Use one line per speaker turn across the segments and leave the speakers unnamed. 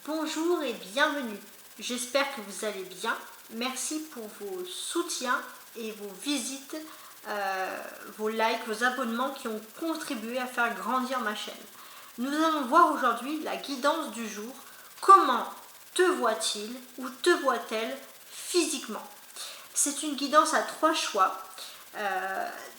Bonjour et bienvenue. J'espère que vous allez bien. Merci pour vos soutiens et vos visites, vos likes, vos abonnements qui ont contribué à faire grandir ma chaîne. Nous allons voir aujourd'hui la guidance du jour. Comment te voit-il ou te voit-elle physiquement? C'est une guidance à 3 choix.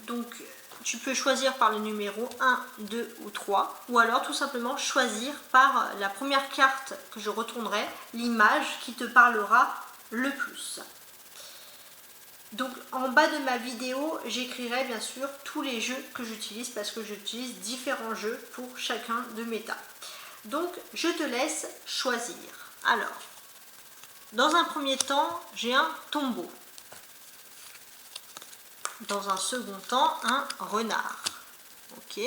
Donc tu peux choisir par le numéro 1, 2 ou 3, ou alors tout simplement choisir par la première carte que je retournerai, l'image qui te parlera le plus. Donc en bas de ma vidéo, j'écrirai bien sûr tous les jeux que j'utilise parce que j'utilise différents jeux pour chacun de mes tas. Donc je te laisse choisir. Alors, dans un premier temps, j'ai un tombeau. Dans un second temps, un renard. Ok.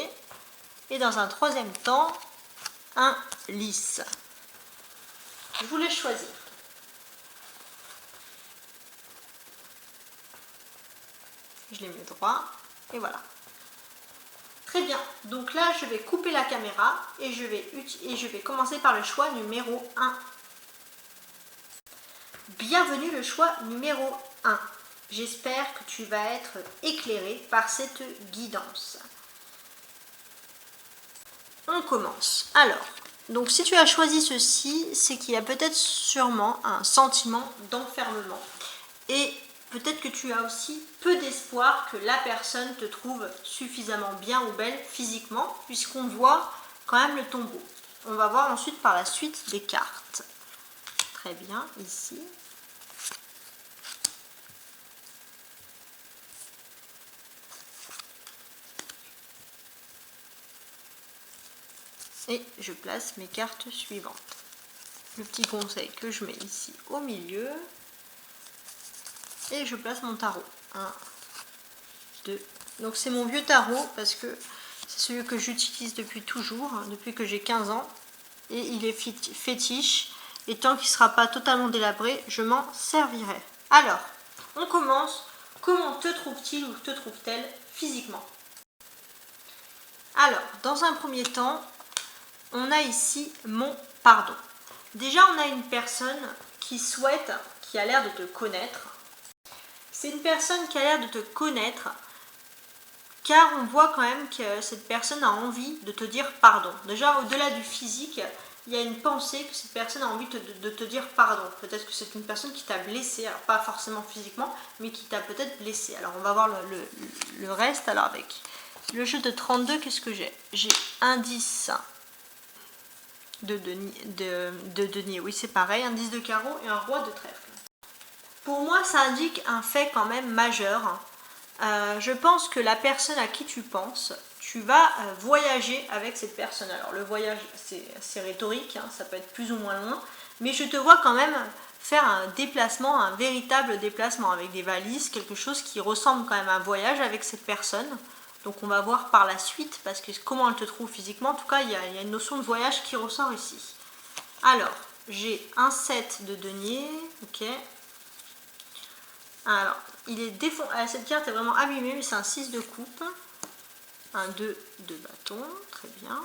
Et dans un troisième temps, un lys. Je vous laisse choisir. Je les mets droit et voilà. Très bien. Donc là, je vais couper la caméra et je vais commencer par le choix numéro 1. Bienvenue le choix numéro 1. J'espère que tu vas être éclairé par cette guidance. On commence. Alors, donc si tu as choisi ceci, c'est qu'il y a peut-être sûrement un sentiment d'enfermement. Et peut-être que tu as aussi peu d'espoir que la personne te trouve suffisamment bien ou belle physiquement, puisqu'on voit quand même le tombeau. On va voir ensuite par la suite les cartes. Très bien, ici. Et je place mes cartes suivantes. Le petit conseil que je mets ici au milieu. Et je place mon tarot. 1, 2. Donc c'est mon vieux tarot parce que c'est celui que j'utilise depuis toujours, depuis que j'ai 15 ans. Et il est fétiche. Et tant qu'il ne sera pas totalement délabré, je m'en servirai. Alors, on commence. Comment te trouve-t-il ou te trouve-t-elle physiquement? Alors, dans un premier temps, on a ici mon pardon. Déjà, on a une personne qui souhaite, qui a l'air de te connaître. C'est une personne qui a l'air de te connaître, car on voit quand même que cette personne a envie de te dire pardon. Déjà, au-delà du physique, il y a une pensée que cette personne a envie de te dire pardon. Peut-être que c'est une personne qui t'a blessé, alors pas forcément physiquement, mais qui t'a peut-être blessé. Alors, on va voir le reste. Alors, avec le jeu de 32, qu'est-ce que j'ai? J'ai un 10 de denier, oui c'est pareil, un 10 de carreau et un roi de trèfle. Pour moi ça indique un fait quand même majeur. Je pense que la personne à qui tu penses, tu vas voyager avec cette personne. Alors le voyage c'est rhétorique, hein, ça peut être plus ou moins loin, mais je te vois quand même faire un déplacement, un véritable déplacement avec des valises, quelque chose qui ressemble quand même à un voyage avec cette personne. Donc on va voir par la suite, parce que comment elle te trouve physiquement, en tout cas il y a une notion de voyage qui ressort ici. Alors, j'ai un 7 de denier, ok. Alors, il est cette carte est vraiment abîmée, mais c'est un 6 de coupe. Un 2 de bâton, très bien.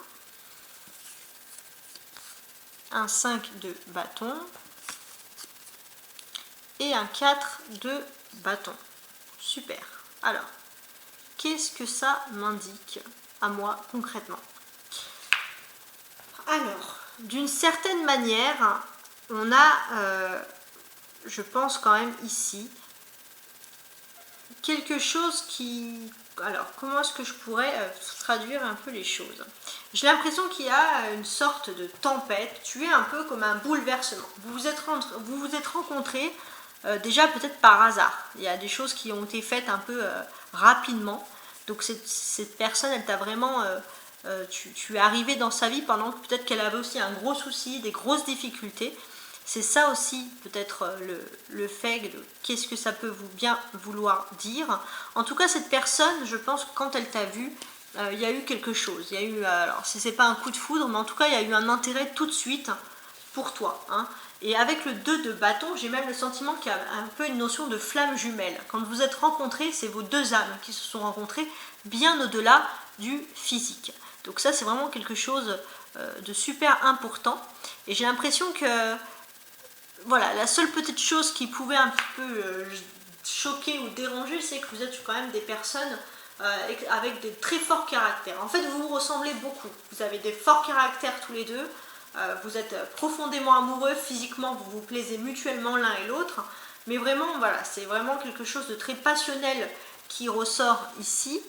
Un 5 de bâton. Et un 4 de bâton. Super. Alors, qu'est-ce que ça m'indique à moi concrètement? Alors, d'une certaine manière, on a, je pense quand même ici, quelque chose qui... Alors, comment est-ce que je pourrais traduire un peu les choses? J'ai l'impression qu'il y a une sorte de tempête, tu es un peu comme un bouleversement. Vous vous êtes rencontrés déjà peut-être par hasard. Il y a des choses qui ont été faites un peu rapidement. Donc cette personne, elle t'a vraiment... tu es arrivé dans sa vie pendant que peut-être qu'elle avait aussi un gros souci, des grosses difficultés. C'est ça aussi peut-être le fait de qu'est-ce que ça peut bien vouloir dire. En tout cas, cette personne, je pense que quand elle t'a vu, il y a eu quelque chose. Il y a eu, alors si c'est pas un coup de foudre, mais en tout cas, il y a eu un intérêt tout de suite pour toi. Hein. Et avec le 2 de bâton, j'ai même le sentiment qu'il y a un peu une notion de flamme jumelle. Quand vous êtes rencontrés, c'est vos deux âmes qui se sont rencontrées bien au-delà du physique. Donc ça, c'est vraiment quelque chose de super important. Et j'ai l'impression que, voilà, la seule petite chose qui pouvait un petit peu choquer ou déranger, c'est que vous êtes quand même des personnes avec des très forts caractères. En fait, vous vous ressemblez beaucoup. Vous avez des forts caractères tous les deux. Vous êtes profondément amoureux, physiquement, vous vous plaisez mutuellement l'un et l'autre. Mais vraiment, voilà, c'est vraiment quelque chose de très passionnel qui ressort ici.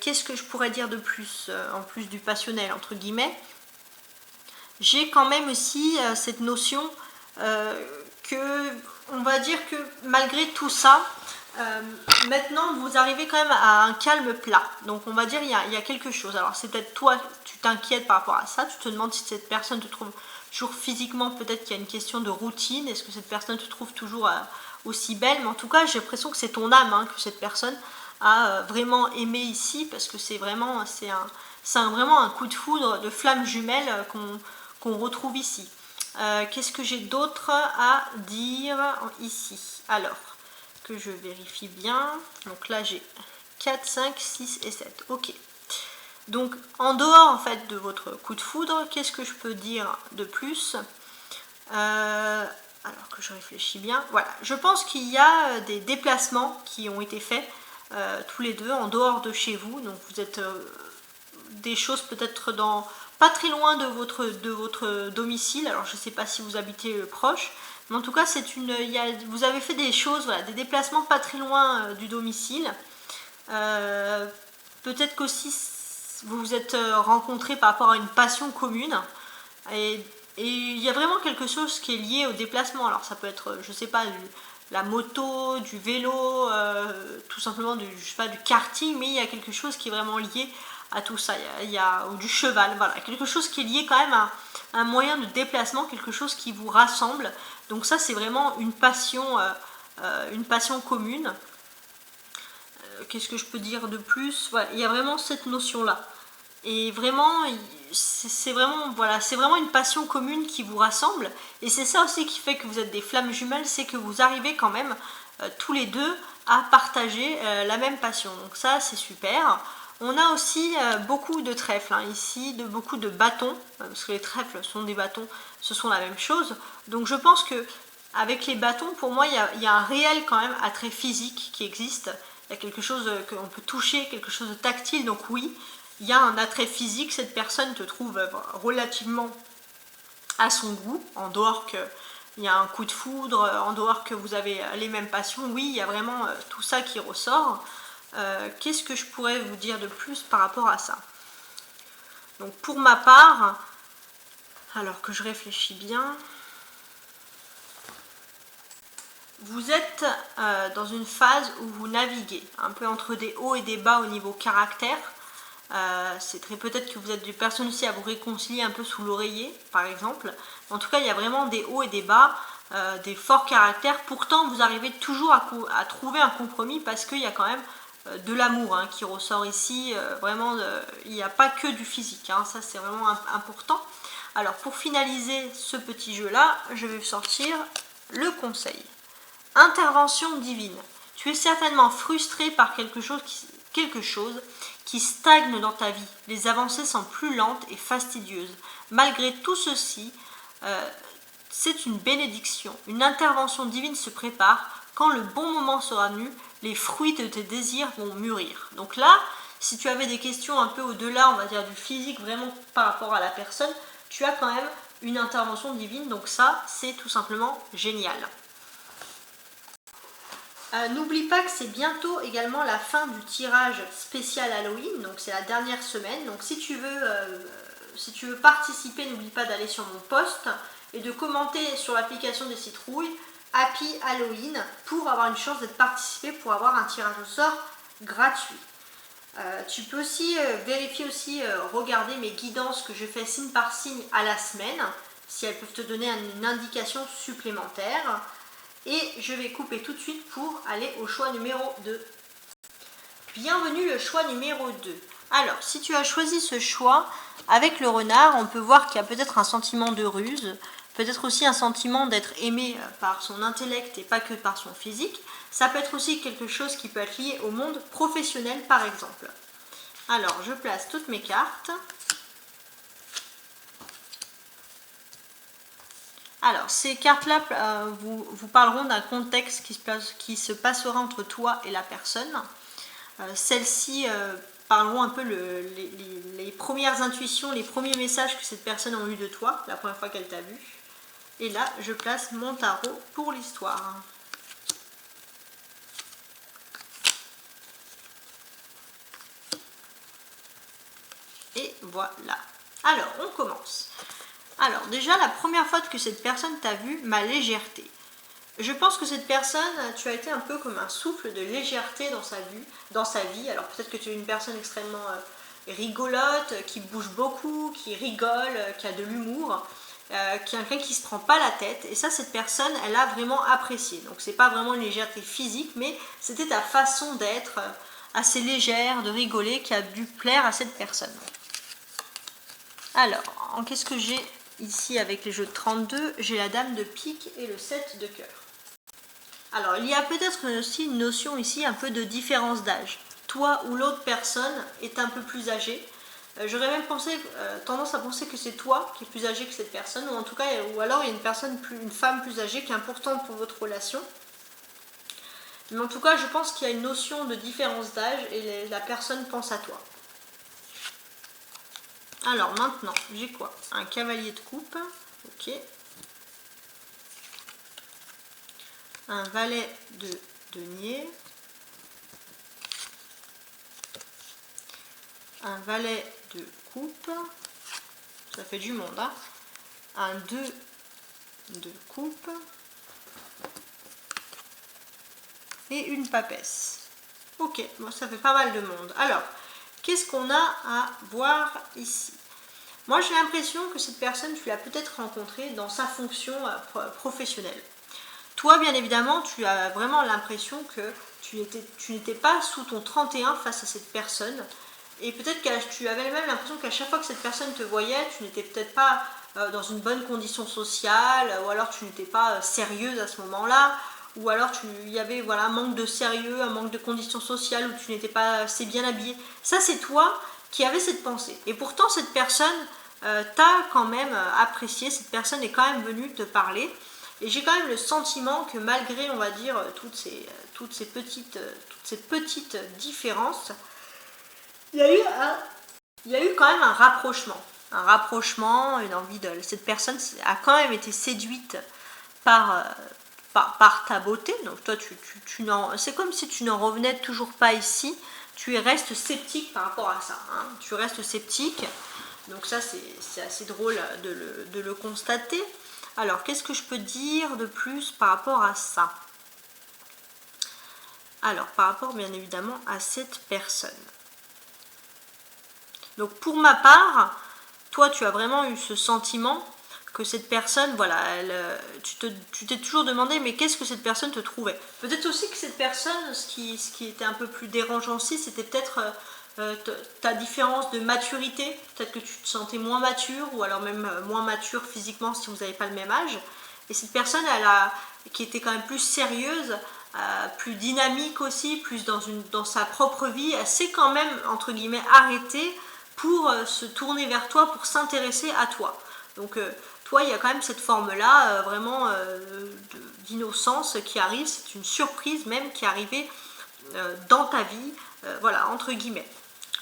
Qu'est-ce que je pourrais dire de plus, en plus du passionnel, entre guillemets? J'ai quand même aussi cette notion que, on va dire que malgré tout ça, maintenant vous arrivez quand même à un calme plat. Donc on va dire il y a quelque chose. Alors c'est peut-être toi, tu t'inquiètes par rapport à ça, tu te demandes si cette personne te trouve toujours physiquement, peut-être qu'il y a une question de routine, est-ce que cette personne te trouve toujours aussi belle? Mais en tout cas j'ai l'impression que c'est ton âme, que cette personne a vraiment aimé ici, parce que c'est vraiment, vraiment un coup de foudre, de flamme jumelle qu'on retrouve ici. Qu'est-ce que j'ai d'autre à dire ici? Alors, que je vérifie bien. Donc là, j'ai 4, 5, 6 et 7. Ok. Donc, en dehors en fait de votre coup de foudre, qu'est-ce que je peux dire de plus? Alors que je réfléchis bien. Voilà. Je pense qu'il y a des déplacements qui ont été faits tous les deux en dehors de chez vous. Donc, vous êtes des choses peut-être dans pas très loin de votre domicile. Alors je ne sais pas si vous habitez proche, mais en tout cas vous avez fait des choses, voilà, des déplacements pas très loin du domicile. Peut-être qu'aussi vous vous êtes rencontrés par rapport à une passion commune, et il y a vraiment quelque chose qui est lié au déplacement. Alors ça peut être, je sais pas, la moto, du vélo, tout simplement je sais pas, du karting, mais il y a quelque chose qui est vraiment lié à tout ça, ou du cheval, voilà, quelque chose qui est lié quand même à un moyen de déplacement, quelque chose qui vous rassemble. Donc ça c'est vraiment une passion commune. Qu'est-ce que je peux dire de plus? Voilà, il y a vraiment cette notion là, et vraiment c'est vraiment, voilà, c'est vraiment une passion commune qui vous rassemble, et c'est ça aussi qui fait que vous êtes des flammes jumelles, c'est que vous arrivez quand même tous les deux à partager la même passion. Donc ça c'est super. On a aussi beaucoup de trèfles ici, beaucoup de bâtons, parce que les trèfles sont des bâtons, ce sont la même chose. Donc je pense que avec les bâtons, pour moi, il y a un réel quand même attrait physique qui existe. Il y a quelque chose qu'on peut toucher, quelque chose de tactile, donc oui, il y a un attrait physique, cette personne te trouve relativement à son goût, en dehors qu'il y a un coup de foudre, en dehors que vous avez les mêmes passions, oui, il y a vraiment tout ça qui ressort. Qu'est-ce que je pourrais vous dire de plus par rapport à ça? Donc pour ma part, alors que je réfléchis bien, vous êtes dans une phase où vous naviguez un peu entre des hauts et des bas au niveau caractère. C'est très peut-être que vous êtes des personnes aussi à vous réconcilier un peu sous l'oreiller, par exemple. En tout cas, il y a vraiment des hauts et des bas, des forts caractères. Pourtant, vous arrivez toujours à trouver un compromis, parce qu'il y a quand même de l'amour qui ressort ici. Vraiment, il n'y a pas que du physique, ça c'est vraiment important. Alors, pour finaliser ce petit jeu-là, je vais sortir le conseil. Intervention divine. Tu es certainement frustré par quelque chose qui stagne dans ta vie. Les avancées sont plus lentes et fastidieuses. Malgré tout ceci, c'est une bénédiction. Une intervention divine se prépare. Quand le bon moment sera venu, les fruits de tes désirs vont mûrir. Donc là, si tu avais des questions un peu au-delà, on va dire, du physique, vraiment par rapport à la personne, tu as quand même une intervention divine. Donc ça, c'est tout simplement génial. N'oublie pas que c'est bientôt également la fin du tirage spécial Halloween, donc c'est la dernière semaine. Donc si tu veux participer, n'oublie pas d'aller sur mon post et de commenter sur l'application des citrouilles Happy Halloween pour avoir une chance d'être participé, pour avoir un tirage au sort gratuit. Tu peux aussi vérifier regarder mes guidances que je fais signe par signe à la semaine, si elles peuvent te donner une indication supplémentaire. Et je vais couper tout de suite pour aller au choix numéro 2. Bienvenue le choix numéro 2. Alors, si tu as choisi ce choix, avec le renard, on peut voir qu'il y a peut-être un sentiment de ruse, peut-être aussi un sentiment d'être aimé par son intellect et pas que par son physique. Ça peut être aussi quelque chose qui peut être lié au monde professionnel, par exemple. Alors, je place toutes mes cartes. Alors, ces cartes-là vous parleront d'un contexte qui se passera entre toi et la personne. Celles-ci parleront un peu les premières intuitions, les premiers messages que cette personne a eu de toi, la première fois qu'elle t'a vu. Et là, je place mon tarot pour l'histoire. Et voilà. Alors, on commence. Alors, déjà, la première fois que cette personne t'a vu, ma légèreté. Je pense que cette personne, tu as été un peu comme un souffle de légèreté dans sa vie. Alors, peut-être que tu es une personne extrêmement rigolote, qui bouge beaucoup, qui rigole, qui a de l'humour, qui est quelqu'un qui ne se prend pas la tête. Et ça, cette personne, elle a vraiment apprécié. Donc, c'est pas vraiment une légèreté physique, mais c'était ta façon d'être assez légère, de rigoler, qui a dû plaire à cette personne. Alors, qu'est-ce que j'ai ici avec les jeux de 32? J'ai la dame de pique et le 7 de cœur. Alors, il y a peut-être aussi une notion ici un peu de différence d'âge. Toi ou l'autre personne est un peu plus âgée. J'aurais même tendance à penser que c'est toi qui es plus âgé que cette personne, ou en tout cas, ou alors il y a une femme plus âgée qui est importante pour votre relation. Mais en tout cas, je pense qu'il y a une notion de différence d'âge et la personne pense à toi. Alors maintenant, j'ai quoi? Un cavalier de coupe, ok. Un valet de denier. Un valet de coupe. Ça fait du monde, hein. Un 2 de coupe. Et une papesse. Ok, bon, ça fait pas mal de monde. Alors, qu'est-ce qu'on a à voir ici? Moi, j'ai l'impression que cette personne, tu l'as peut-être rencontrée dans sa fonction professionnelle. Toi, bien évidemment, tu as vraiment l'impression que tu n'étais pas sous ton 31 face à cette personne. Et peut-être que tu avais même l'impression qu'à chaque fois que cette personne te voyait, tu n'étais peut-être pas dans une bonne condition sociale, ou alors tu n'étais pas sérieuse à ce moment-là, ou alors il y avait voilà, un manque de sérieux, un manque de conditions sociales, où tu n'étais pas assez bien habillée. Ça, c'est toi qui avais cette pensée. Et pourtant, cette personne t'a quand même apprécié, cette personne est quand même venue te parler. Et j'ai quand même le sentiment que malgré, on va dire, toutes ces petites différences, il y a eu quand même un rapprochement, une envie de... Cette personne a quand même été séduite par ta beauté. Donc toi, c'est comme si tu n'en revenais toujours pas ici. Tu restes sceptique par rapport à ça. Hein. Tu restes sceptique. Donc ça, c'est assez drôle de le constater. Alors, qu'est-ce que je peux dire de plus par rapport à ça? Alors, par rapport bien évidemment à cette personne. Donc, pour ma part, toi, tu as vraiment eu ce sentiment que cette personne, voilà, tu t'es toujours demandé, mais qu'est-ce que cette personne te trouvait? Peut-être aussi que cette personne, ce qui était un peu plus dérangeant aussi, c'était peut-être ta différence de maturité. Peut-être que tu te sentais moins mature, ou alors même moins mature physiquement si vous n'avez pas le même âge. Et cette personne, qui était quand même plus sérieuse, plus dynamique aussi, plus dans sa propre vie, elle s'est quand même, entre guillemets, arrêtée pour se tourner vers toi, pour s'intéresser à toi. Donc, toi, il y a quand même cette forme-là, vraiment d'innocence qui arrive, c'est une surprise même qui est arrivée dans ta vie, voilà, entre guillemets.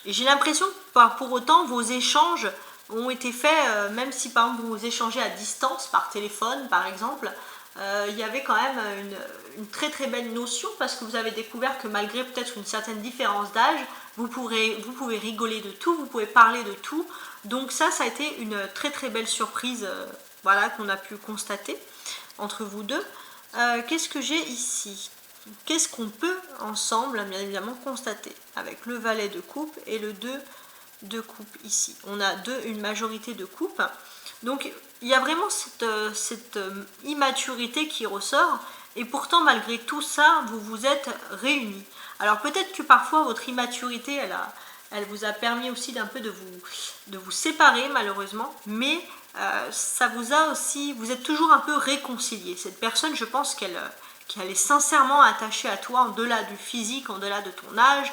Et j'ai l'impression que pour autant, vos échanges ont été faits, même si par exemple vous échangez à distance, par téléphone par exemple, il y avait quand même une très très belle notion, parce que vous avez découvert que malgré peut-être une certaine différence d'âge, vous pouvez rigoler de tout, vous pouvez parler de tout. Donc ça a été une très très belle surprise, voilà, qu'on a pu constater entre vous deux. Qu'est-ce que j'ai ici? Qu'est-ce qu'on peut ensemble, bien évidemment, constater avec le valet de coupe et le 2 de coupe ici? On a une majorité de coupe. Donc il y a vraiment cette immaturité qui ressort, et pourtant malgré tout ça, vous vous êtes réunis. Alors peut-être que parfois votre immaturité, elle vous a permis aussi d'un peu de vous séparer malheureusement, mais ça vous a aussi, vous êtes toujours un peu réconciliés. Cette personne, je pense qu'elle est sincèrement attachée à toi, en-delà du physique, en-delà de ton âge,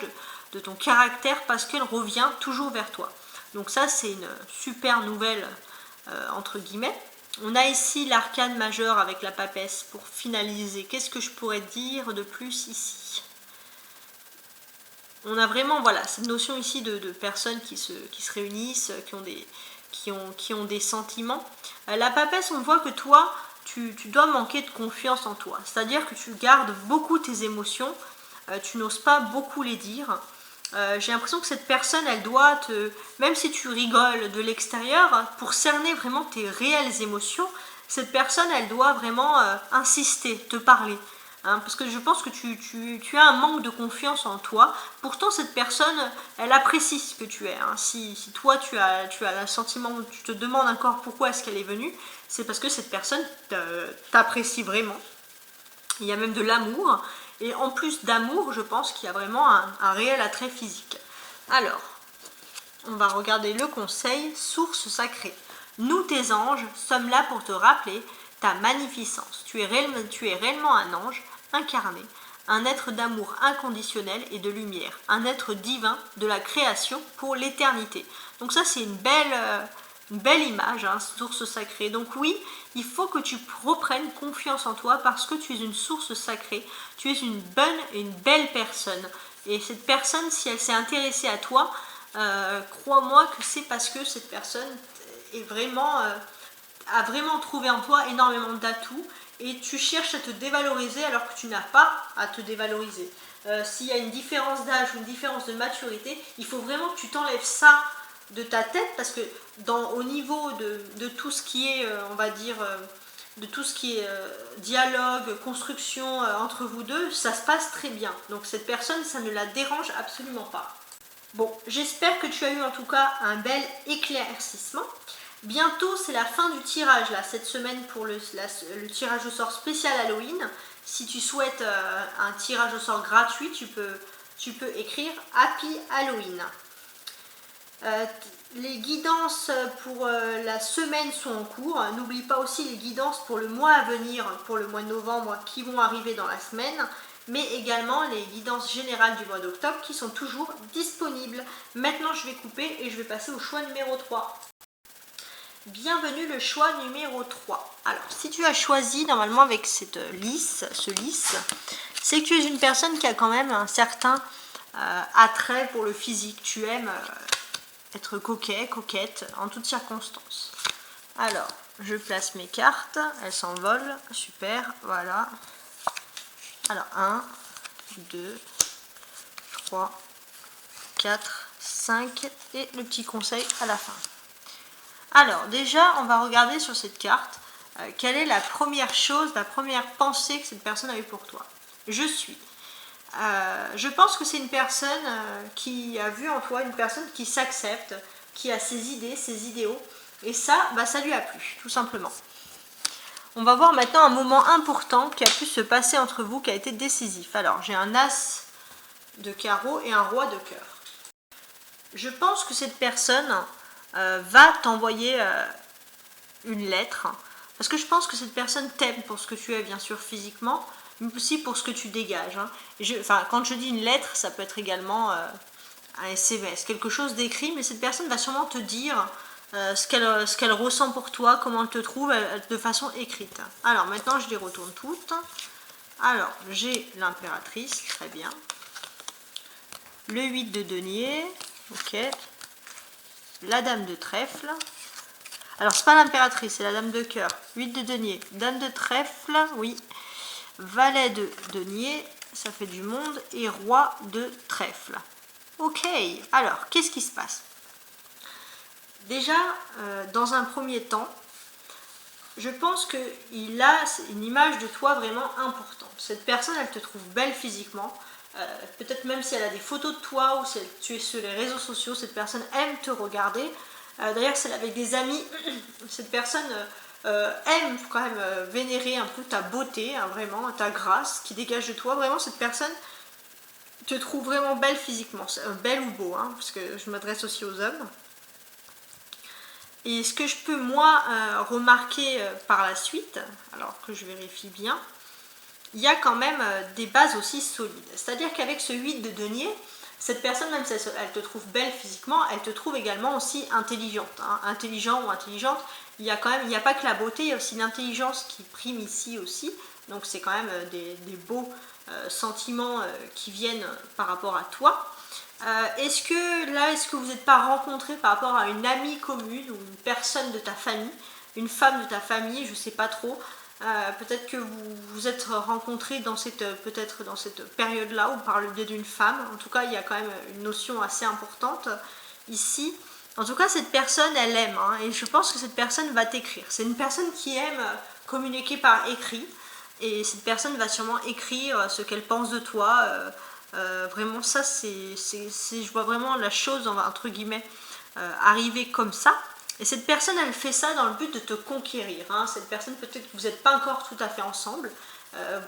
de ton caractère, parce qu'elle revient toujours vers toi. Donc ça, c'est une super nouvelle, entre guillemets. On a ici l'arcane majeur avec la papesse pour finaliser. Qu'est-ce que je pourrais dire de plus ici? On a vraiment, voilà, cette notion ici de personnes qui se réunissent, qui ont des sentiments. La papesse, on voit que toi, tu dois manquer de confiance en toi. C'est-à-dire que tu gardes beaucoup tes émotions, tu n'oses pas beaucoup les dire. J'ai l'impression que cette personne, elle doit même si tu rigoles de l'extérieur, pour cerner vraiment tes réelles émotions, cette personne, elle doit vraiment insister, te parler. Hein, parce que je pense que tu as un manque de confiance en toi. Pourtant, cette personne, elle apprécie ce que tu es. Hein. Si toi, tu as le sentiment, tu te demandes encore pourquoi est-ce qu'elle est venue, c'est parce que cette personne t'apprécie vraiment. Il y a même de l'amour. Et en plus d'amour, je pense qu'il y a vraiment un réel attrait physique. Alors, on va regarder le conseil, source sacrée. Nous, tes anges, sommes là pour te rappeler ta magnificence. Tu es réellement un ange incarné, un être d'amour inconditionnel et de lumière, un être divin de la création pour l'éternité. Donc ça, c'est une belle image, hein, source sacrée. Donc oui, il faut que tu reprennes confiance en toi parce que tu es une source sacrée, tu es une bonne et une belle personne. Et cette personne, si elle s'est intéressée à toi, crois-moi que c'est parce que cette personne est a vraiment trouvé en toi énormément d'atouts et tu cherches à te dévaloriser alors que tu n'as pas à te dévaloriser. S'il y a une différence d'âge ou une différence de maturité, il faut vraiment que tu t'enlèves ça de ta tête parce que au niveau de tout ce qui est, on va dire, de tout ce qui est dialogue, construction entre vous deux, ça se passe très bien. Donc cette personne, ça ne la dérange absolument pas. Bon, j'espère que tu as eu en tout cas un bel éclaircissement. Bientôt, c'est la fin du tirage, là, cette semaine pour le tirage au sort spécial Halloween. Si tu souhaites un tirage au sort gratuit, tu peux écrire Happy Halloween. Les guidances pour la semaine sont en cours. N'oublie pas aussi les guidances pour le mois à venir, pour le mois de novembre, qui vont arriver dans la semaine, mais également les guidances générales du mois d'octobre qui sont toujours disponibles. Maintenant, je vais couper et je vais passer au choix numéro 3. Bienvenue le choix numéro 3. Alors, si tu as choisi normalement avec ce lisse, c'est que tu es une personne qui a quand même un certain attrait pour le physique. Tu aimes être coquette, en toutes circonstances. Alors, je place mes cartes, elles s'envolent, super, voilà. Alors, 1, 2, 3, 4, 5 et le petit conseil à la fin. Alors, déjà, on va regarder sur cette carte quelle est la première chose, la première pensée que cette personne a eue pour toi. Je suis. Je pense que c'est une personne qui a vu en toi une personne qui s'accepte, qui a ses idées, ses idéaux. Et ça, ça lui a plu, tout simplement. On va voir maintenant un moment important qui a pu se passer entre vous, qui a été décisif. Alors, j'ai un as de carreau et un roi de cœur. Je pense que cette personne va t'envoyer une lettre. Parce que je pense que cette personne t'aime pour ce que tu es, bien sûr, physiquement, mais aussi pour ce que tu dégages. Hein. Quand je dis une lettre, ça peut être également un SMS, quelque chose d'écrit, mais cette personne va sûrement te dire ce qu'elle ressent pour toi, comment elle te trouve, de façon écrite. Alors maintenant, je les retourne toutes. Alors, j'ai l'impératrice, très bien. Le 8 de denier, ok. La dame de trèfle. Alors, c'est pas l'impératrice, c'est la dame de cœur. 8 de denier, dame de trèfle, oui. Valet de denier, ça fait du monde. Et roi de trèfle. Ok, alors, qu'est-ce qui se passe? Déjà, dans un premier temps, je pense qu'il a une image de toi vraiment importante. Cette personne, elle te trouve belle physiquement. Peut-être même si elle a des photos de toi ou si tu es sur les réseaux sociaux, cette personne aime te regarder. D'ailleurs, celle avec des amis, cette personne aime quand même vénérer un peu ta beauté, hein, vraiment, ta grâce qui dégage de toi. Vraiment, cette personne te trouve vraiment belle physiquement, belle ou beau, hein, parce que je m'adresse aussi aux hommes. Et ce que je peux, moi, remarquer par la suite, alors que je vérifie bien, il y a quand même des bases aussi solides. C'est-à-dire qu'avec ce 8 de denier, cette personne, même si elle te trouve belle physiquement, elle te trouve également aussi intelligente. Hein, intelligent ou intelligente, il y a quand même, il n'y a pas que la beauté, il y a aussi l'intelligence qui prime ici aussi. Donc c'est quand même des beaux sentiments qui viennent par rapport à toi. Est-ce que vous n'êtes pas rencontré par rapport à une amie commune ou une personne de ta famille, une femme de ta famille, je ne sais pas trop. Peut-être que vous vous êtes rencontrés peut-être dans cette période-là ou par le biais d'une femme. En tout cas, il y a quand même une notion assez importante ici. En tout cas, cette personne, elle aime, hein, et je pense que cette personne va t'écrire. C'est une personne qui aime communiquer par écrit, et cette personne va sûrement écrire ce qu'elle pense de toi. Vraiment, ça, je vois vraiment la chose, entre guillemets, arriver comme ça. Et cette personne, elle fait ça dans le but de te conquérir. Hein. Cette personne, peut-être que vous n'êtes pas encore tout à fait ensemble,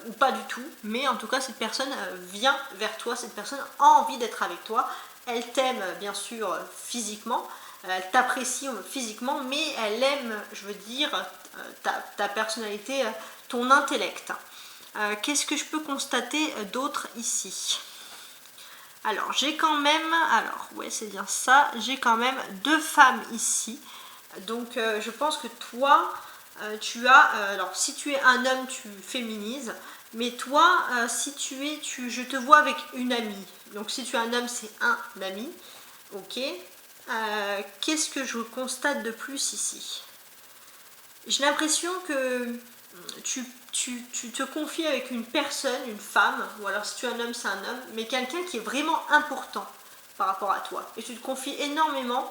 ou pas du tout, mais en tout cas, cette personne vient vers toi, cette personne a envie d'être avec toi. Elle t'aime, bien sûr, physiquement, elle t'apprécie physiquement, mais elle aime, je veux dire, ta personnalité, ton intellect. Qu'est-ce que je peux constater d'autre ici ? Alors, j'ai quand même, ouais, c'est bien ça, j'ai quand même 2 femmes ici. Donc, je pense que toi, tu as, alors si tu es un homme, tu féminises, mais toi, si je te vois avec une amie. Donc, si tu es un homme, c'est un ami, ok. Qu'est-ce que je constate de plus ici? J'ai l'impression que tu te confies avec une personne, une femme, ou alors si tu es un homme, c'est un homme, mais quelqu'un qui est vraiment important par rapport à toi. Et tu te confies énormément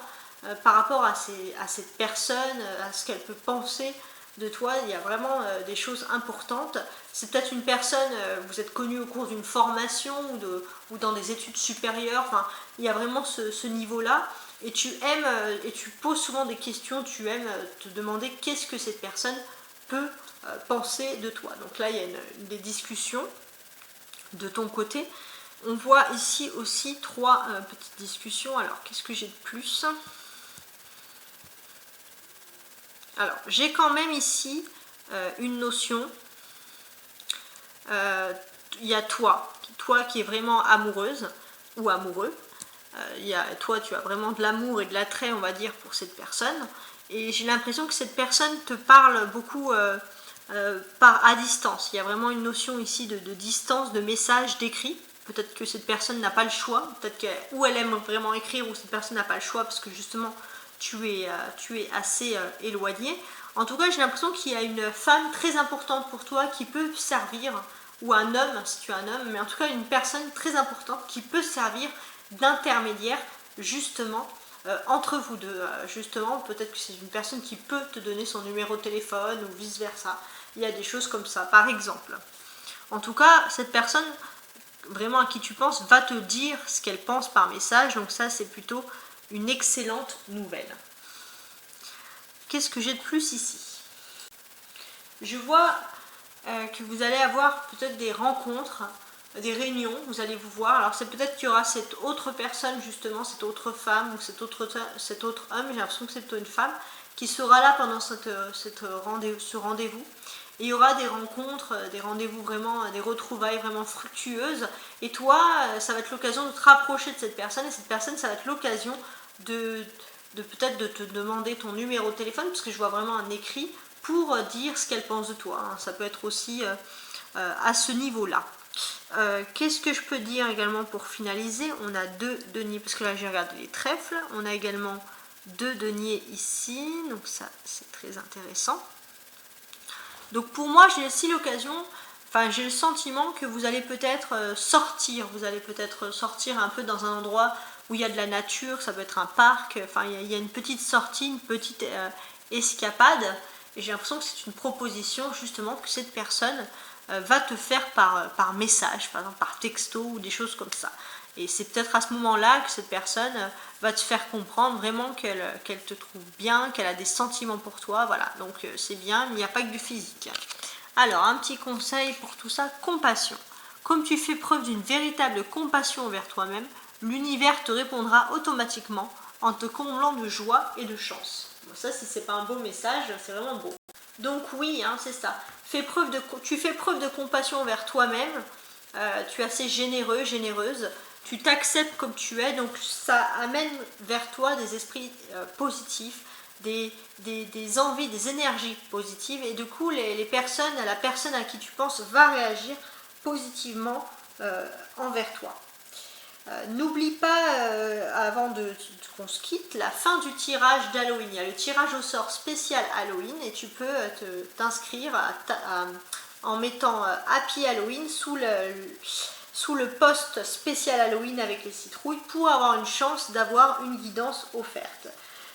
par rapport à cette personne, à ce qu'elle peut penser de toi. Il y a vraiment des choses importantes. C'est peut-être une personne, vous êtes connu au cours d'une formation ou dans des études supérieures. Enfin, il y a vraiment ce niveau-là. Et tu aimes, et tu poses souvent des questions, tu aimes te demander qu'est-ce que cette personne peut penser de toi. Donc là, il y a des discussions de ton côté. On voit ici aussi 3 petites discussions. Alors, qu'est-ce que j'ai de plus? Alors, j'ai quand même ici une notion. Il y a toi qui est vraiment amoureuse ou amoureux. Toi, tu as vraiment de l'amour et de l'attrait, on va dire, pour cette personne. Et j'ai l'impression que cette personne te parle beaucoup à distance. Il y a vraiment une notion ici de distance, de message, d'écrit. Peut-être que cette personne n'a pas le choix. Peut-être qu'elle aime vraiment écrire, ou cette personne n'a pas le choix parce que justement, tu es assez éloigné. En tout cas, j'ai l'impression qu'il y a une femme très importante pour toi qui peut servir, ou un homme, si tu es un homme, mais en tout cas une personne très importante qui peut servir d'intermédiaire justement entre vous deux. Justement, peut-être que c'est une personne qui peut te donner son numéro de téléphone ou vice versa. Il y a des choses comme ça, par exemple. En tout cas, cette personne vraiment à qui tu penses va te dire ce qu'elle pense par message, donc ça c'est plutôt une excellente nouvelle. Qu'est-ce que j'ai de plus ici? Je vois que vous allez avoir peut-être des rencontres, des réunions, vous allez vous voir. Alors c'est peut-être qu'il y aura cette autre personne justement, cette autre femme ou cet autre homme, j'ai l'impression que c'est plutôt une femme, qui sera là pendant ce rendez-vous. Et il y aura des rencontres, des rendez-vous vraiment, des retrouvailles vraiment fructueuses. Et toi, ça va être l'occasion de te rapprocher de cette personne. Et cette personne, ça va être l'occasion de peut-être de te demander ton numéro de téléphone, parce que je vois vraiment un écrit pour dire ce qu'elle pense de toi. Hein. Ça peut être aussi à ce niveau-là. Qu'est-ce que je peux dire également pour finaliser? On a 2 deniers, parce que là j'ai regardé les trèfles. On a également 2 deniers ici, donc ça c'est très intéressant. Donc pour moi, j'ai aussi l'occasion, enfin j'ai le sentiment que vous allez peut-être sortir, un peu dans un endroit où il y a de la nature, ça peut être un parc, enfin il y a une petite sortie, une petite escapade, et j'ai l'impression que c'est une proposition justement que cette personne va te faire par message, par exemple par texto ou des choses comme ça. Et c'est peut-être à ce moment-là que cette personne va te faire comprendre vraiment qu'elle te trouve bien, qu'elle a des sentiments pour toi, voilà. Donc c'est bien, mais il n'y a pas que du physique. Alors, un petit conseil pour tout ça, compassion. Comme tu fais preuve d'une véritable compassion envers toi-même, l'univers te répondra automatiquement en te comblant de joie et de chance. Bon, ça, si c'est pas un beau message, c'est vraiment beau. Donc oui, hein, c'est ça. Tu fais preuve de compassion envers toi-même, tu es assez généreux, généreuse, tu t'acceptes comme tu es, donc ça amène vers toi des esprits positifs, des envies, des énergies positives, et du coup la personne à qui tu penses va réagir positivement envers toi. N'oublie pas, avant qu'on se quitte, la fin du tirage d'Halloween. Il y a le tirage au sort spécial Halloween et tu peux t'inscrire en mettant Happy Halloween sous le post spécial Halloween avec les citrouilles pour avoir une chance d'avoir une guidance offerte.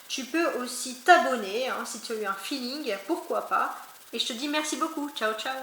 Tu peux aussi t'abonner, hein, si tu as eu un feeling, pourquoi pas. Et je te dis merci beaucoup. Ciao, ciao.